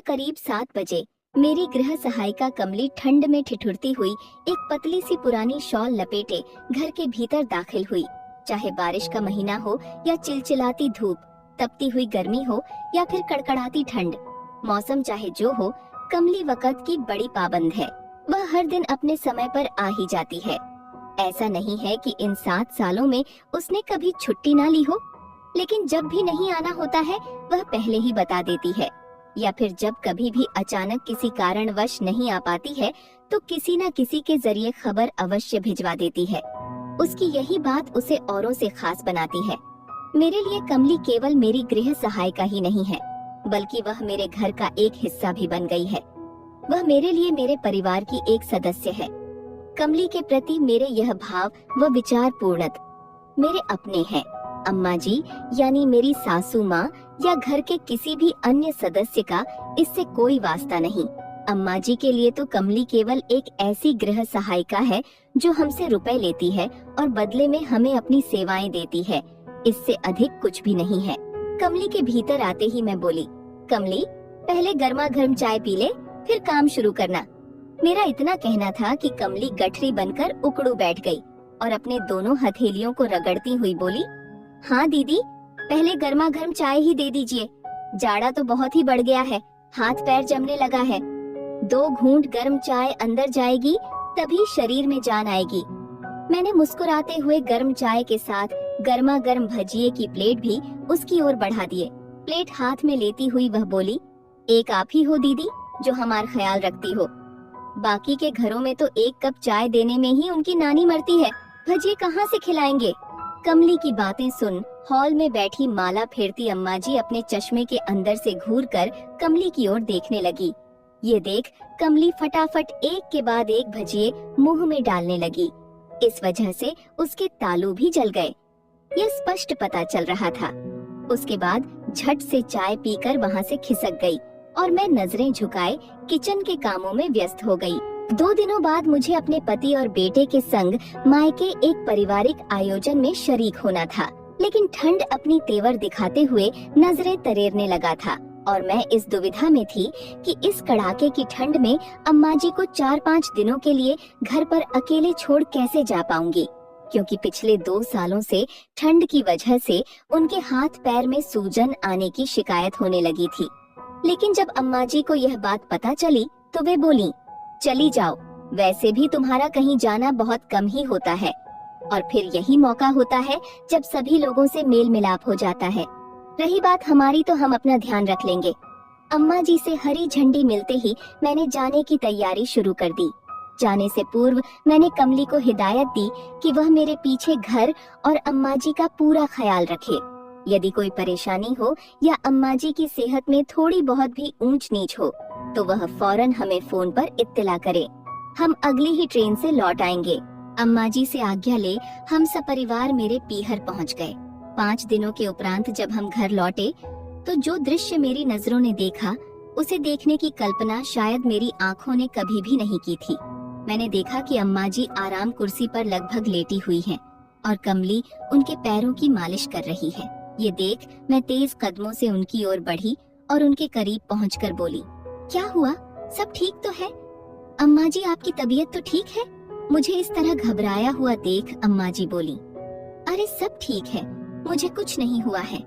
करीब 7 बजे मेरी गृह सहायिका कमली ठंड में ठिठुरती हुई एक पतली सी पुरानी शॉल लपेटे घर के भीतर दाखिल हुई। चाहे बारिश का महीना हो या चिलचिलाती धूप, तपती हुई गर्मी हो या फिर कड़कड़ाती ठंड, मौसम चाहे जो हो, कमली वक्त की बड़ी पाबंद है। वह हर दिन अपने समय पर आ ही जाती है। ऐसा नहीं है कि इन 7 सालों में उसने कभी छुट्टी ना ली हो, लेकिन जब भी नहीं आना होता है वह पहले ही बता देती है, या फिर जब कभी भी अचानक किसी कारणवश नहीं आ पाती है तो किसी न किसी के जरिए खबर अवश्य भिजवा देती है। उसकी यही बात उसे औरों से खास बनाती है। मेरे लिए कमली केवल मेरी गृह सहायिका ही नहीं है, बल्कि वह मेरे घर का एक हिस्सा भी बन गई है। वह मेरे लिए मेरे परिवार की एक सदस्य है। कमली के प्रति मेरे यह भाव व विचार पूर्णत मेरे अपने हैं। अम्मा जी यानी मेरी सासू माँ या घर के किसी भी अन्य सदस्य का इससे कोई वास्ता नहीं। अम्मा जी के लिए तो कमली केवल एक ऐसी गृह सहायिका है जो हमसे रुपए लेती है और बदले में हमें अपनी सेवाएं देती है। इससे अधिक कुछ भी नहीं है। कमली के भीतर आते ही मैं बोली, कमली पहले गर्मा गर्म चाय पी ले, फिर काम शुरू करना। मेरा इतना कहना था कि कमली गठरी बनकर उकड़ू बैठ गई और अपने दोनों हथेलियों को रगड़ती हुई बोली, हाँ दीदी, पहले गर्मा गर्म चाय ही दे दीजिए। जाड़ा तो बहुत ही बढ़ गया है, हाथ पैर जमने लगा है। 2 घूंट गर्म चाय अंदर जाएगी तभी शरीर में जान आएगी। मैंने मुस्कुराते हुए गर्म चाय के साथ गर्मा गर्म भजिए की प्लेट भी उसकी ओर बढ़ा दिए। प्लेट हाथ में लेती हुई वह बोली, एक आप ही हो दीदी जो हमारा ख्याल रखती हो। बाकी के घरों में तो 1 कप चाय देने में ही उनकी नानी मरती है, भजिए कहाँ से खिलाएंगे। कमली की बातें सुन हॉल में बैठी माला फेरती अम्मा जी अपने चश्मे के अंदर से घूरकर कमली की ओर देखने लगी। ये देख कमली फटाफट एक के बाद एक भजिए मुंह में डालने लगी। इस वजह से उसके तालू भी जल गए, यह स्पष्ट पता चल रहा था। उसके बाद झट से चाय पीकर वहाँ से खिसक गई और मैं नजरें झुकाए किचन के कामों में व्यस्त हो गई। 2 दिनों बाद मुझे अपने पति और बेटे के संग मायके एक पारिवारिक आयोजन में शरीक होना था, लेकिन ठंड अपनी तेवर दिखाते हुए नजरें तरेरने लगा था और मैं इस दुविधा में थी कि इस कड़ाके की ठंड में अम्मा जी को 4-5 दिनों के लिए घर पर अकेले छोड़ कैसे जा पाऊंगी, क्योंकि पिछले 2 सालों से ठंड की वजह से उनके हाथ पैर में सूजन आने की शिकायत होने लगी थी। लेकिन जब अम्मा जी को यह बात पता चली तो वे बोली, चली जाओ, वैसे भी तुम्हारा कहीं जाना बहुत कम ही होता है और फिर यही मौका होता है जब सभी लोगों से मेल मिलाप हो जाता है। रही बात हमारी तो हम अपना ध्यान रख लेंगे। अम्मा जी से हरी झंडी मिलते ही मैंने जाने की तैयारी शुरू कर दी। जाने से पूर्व मैंने कमली को हिदायत दी कि वह मेरे पीछे घर और अम्मा जी का पूरा ख्याल रखे। यदि कोई परेशानी हो या अम्मा जी की सेहत में थोड़ी बहुत भी ऊंच नीच हो तो वह फौरन हमें फोन पर इत्तला करे। हम अगली ही ट्रेन से लौट आएंगे। अम्मा जी से आज्ञा ले हम सपरिवार मेरे पीहर पहुंच गए। 5 दिनों के उपरांत जब हम घर लौटे तो जो दृश्य मेरी नजरों ने देखा उसे देखने की कल्पना शायद मेरी आंखों ने कभी भी नहीं की थी। मैंने देखा कि अम्मा जी आराम कुर्सी पर लगभग लेटी हुई हैं और कमली उनके पैरों की मालिश कर रही है। ये देख मैं तेज कदमों से उनकी ओर बढ़ी और उनके करीब पहुंचकर बोली, क्या हुआ, सब ठीक तो है? अम्मा जी आपकी तबीयत तो ठीक है? मुझे इस तरह घबराया हुआ देख अम्मा जी बोली, अरे सब ठीक है, मुझे कुछ नहीं हुआ है,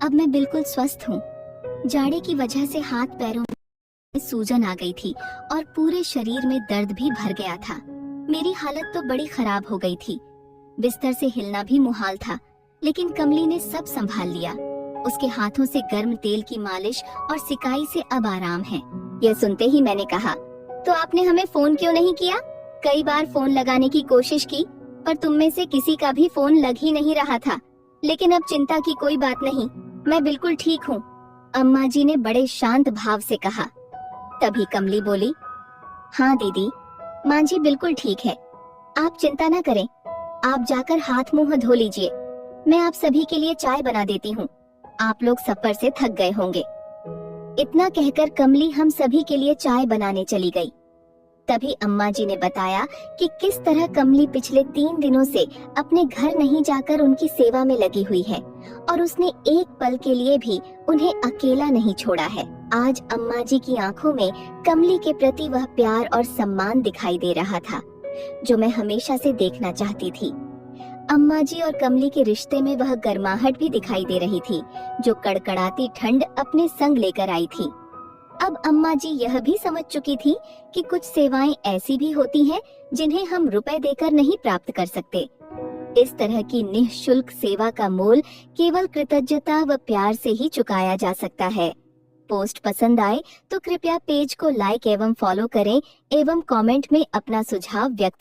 अब मैं बिल्कुल स्वस्थ हूँ। जाड़े की वजह से हाथ पैरों में सूजन आ गई थी और पूरे शरीर में दर्द भी भर गया था। मेरी हालत तो बड़ी खराब हो गई थी, बिस्तर से हिलना भी मुहाल था, लेकिन कमली ने सब संभाल लिया। उसके हाथों से गर्म तेल की मालिश और सिकाई से अब आराम है। यह सुनते ही मैंने कहा, तो आपने हमें फोन क्यों नहीं किया? कई बार फोन लगाने की कोशिश की पर तुम में से किसी का भी फोन लग ही नहीं रहा था। लेकिन अब चिंता की कोई बात नहीं, मैं बिल्कुल ठीक हूँ, अम्मा जी ने बड़े शांत भाव से कहा। तभी कमली बोली, हाँ दीदी, माँ जी बिल्कुल ठीक है, आप चिंता न करें, आप जाकर हाथ मुंह धो लीजिए, मैं आप सभी के लिए चाय बना देती हूँ, आप लोग सफर से थक गए होंगे। इतना कहकर कमली हम सभी के लिए चाय बनाने चली गई। तभी अम्मा जी ने बताया कि किस तरह कमली पिछले 3 दिनों से अपने घर नहीं जाकर उनकी सेवा में लगी हुई है और उसने एक पल के लिए भी उन्हें अकेला नहीं छोड़ा है। आज अम्मा जी की आंखों में कमली के प्रति वह प्यार और सम्मान दिखाई दे रहा था जो मैं हमेशा से देखना चाहती थी। अम्मा जी और कमली के रिश्ते में वह गर्माहट भी दिखाई दे रही थी जो कड़कड़ाती ठंड अपने संग लेकर आई थी। अब अम्मा जी यह भी समझ चुकी थी कि कुछ सेवाएं ऐसी भी होती हैं जिन्हें हम रुपए देकर नहीं प्राप्त कर सकते। इस तरह की निःशुल्क सेवा का मोल केवल कृतज्ञता व प्यार से ही चुकाया जा सकता है। पोस्ट पसंद आए तो कृपया पेज को लाइक एवं फॉलो करें एवं कमेंट में अपना सुझाव व्यक्त